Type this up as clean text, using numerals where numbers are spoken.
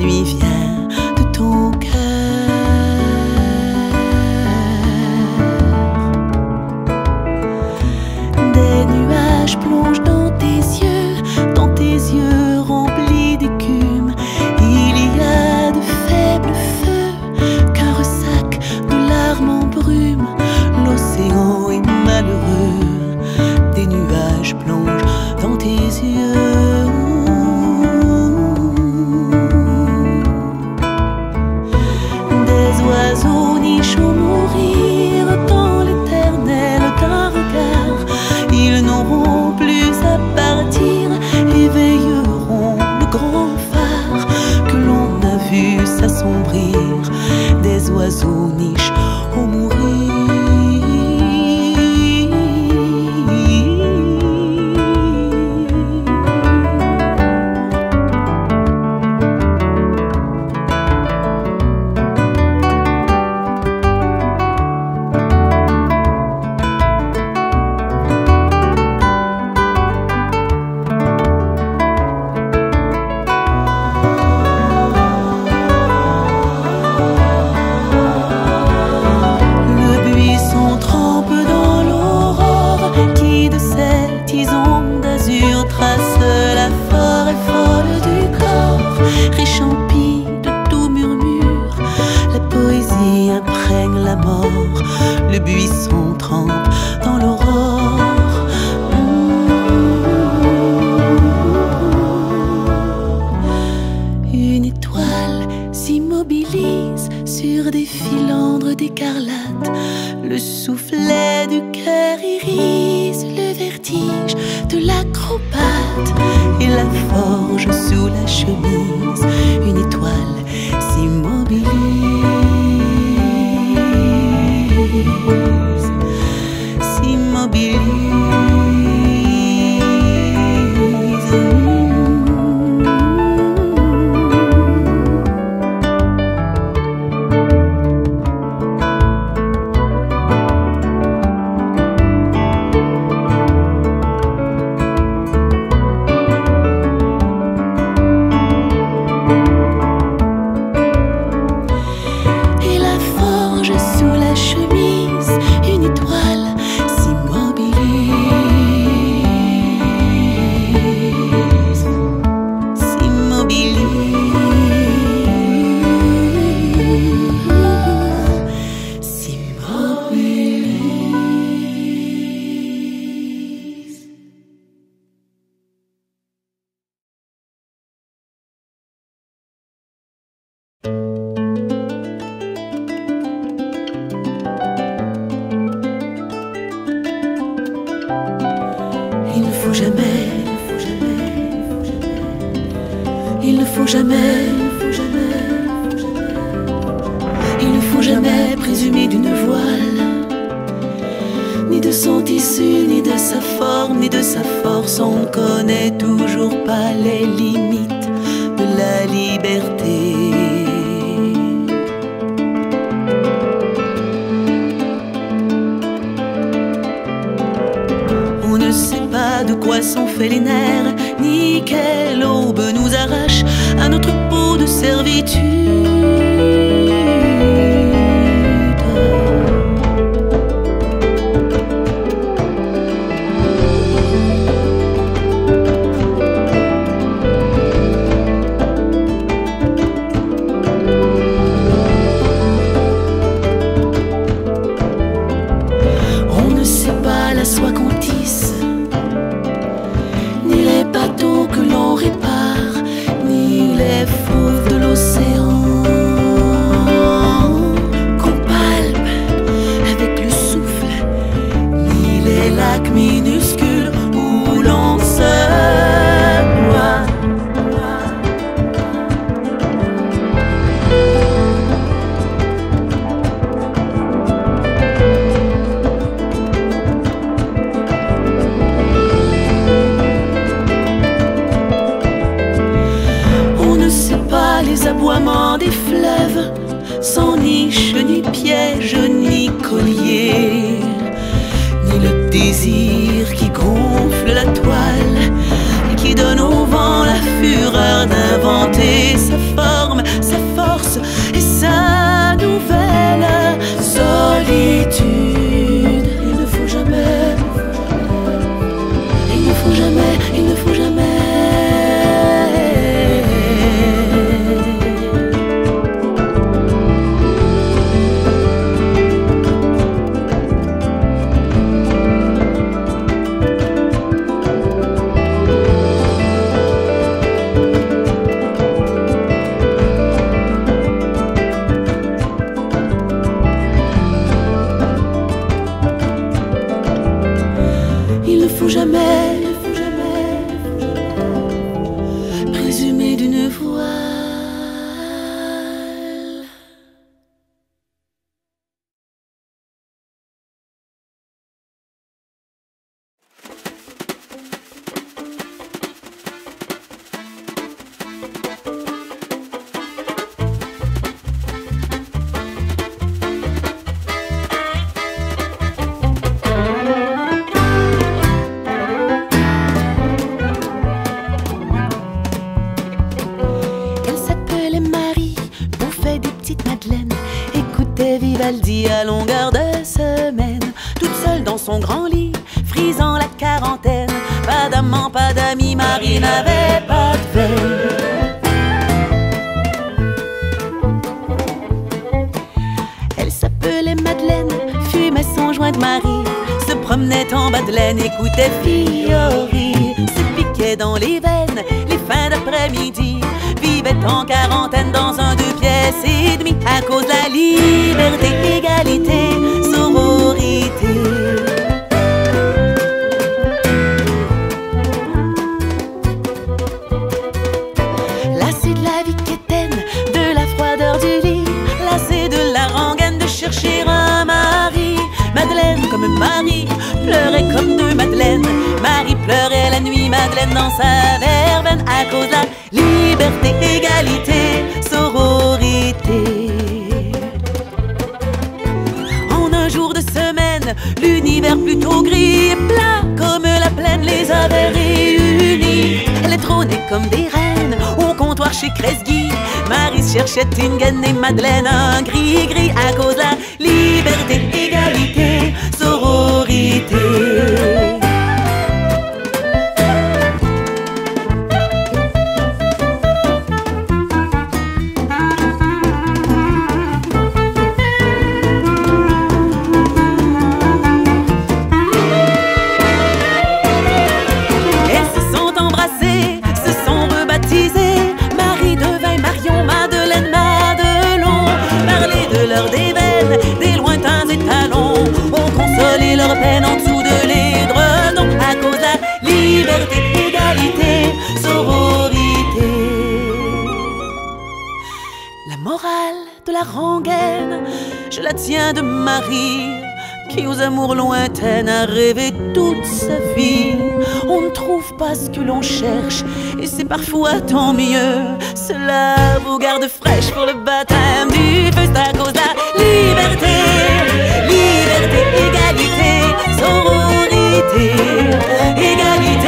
nuit vient de ton cœur. Des nuages plongent dans tes yeux remplis d'écume. Il y a de faibles feux qu'un ressac de larmes en brume. L'océan est malheureux, des nuages plongent dans tes yeux. Des oiseaux nichent au mourir dans l'éternel d'un regard. Ils n'auront plus à partir, éveilleront le grand phare que l'on a vu s'assombrir. Des oiseaux nichent au mourir. La mort, le buisson trempe dans l'aurore. Une étoile s'immobilise sur des filandres d'écarlate. Le soufflet du cœur irise le vertige de l'acrobate. Et la forge sous la chemise, une étoile s'immobilise. S'immobilise. Et la forge sous la chemise, une étoile s'immobilise. Il ne faut jamais, il ne faut jamais, il ne faut jamais présumer d'une voile, ni de son tissu, ni de sa forme, ni de sa force. On ne connaît toujours pas les limites de la liberté. On ne sait pas de quoi sont faits les nerfs, ni quelle aube nous arrache à notre peau de servitude. On ne sait pas la soie qu'on tisse, ni les bateaux que l'on répare, ni les fauves de l'océan qu'on palpe avec le souffle, ni les lacs minuscules où l'on se noie. Les aboiements des fleuves, sans niche, ni piège, ni collier, ni le désir qui gonfle la toile et qui donne au vent la fureur d'inventer sa forme petite Madeleine écoutait Vivaldi à longueur de semaine, toute seule dans son grand lit, frisant la quarantaine. Pas d'amant, pas d'amis, Marie n'avait pas de veille. Elle s'appelait Madeleine, fumait son joint de Marie, se promenait en bas de laine, écoutait Fiori, se piquait dans les veines les fins d'après-midi, vivait en quarantaine dans un 2 pièces et demie à cause de la liberté, égalité, sororité. Lassée de la vie quétaine, de la froideur du lit, lassée de la rengaine de chercher un mari, Madeleine comme Marie pleurait comme deux Madeleines. Marie pleurait la nuit, Madeleine dans sa verveine à cause de la liberté, égalité, sororité. En un jour de semaine, l'univers plutôt gris et plat comme la plaine les avait réunis. Elle trônait comme des reines au comptoir chez Kresge. Marie cherchait Tingen et Madeleine un gris-gris à cause de la liberté, égalité, sororité. Des lointains étalons ont consolé leur peine en dessous de l'édredon à cause de la liberté, égalité, sororité. La morale de la rengaine, je la tiens de Marie, qui aux amours lointaines a rêvé toute sa vie. On ne trouve pas ce que l'on cherche, et c'est parfois tant mieux. Cela vous garde fraîche pour le baptême du feu, c'est à cause de la liberté, liberté, égalité, sororité, égalité.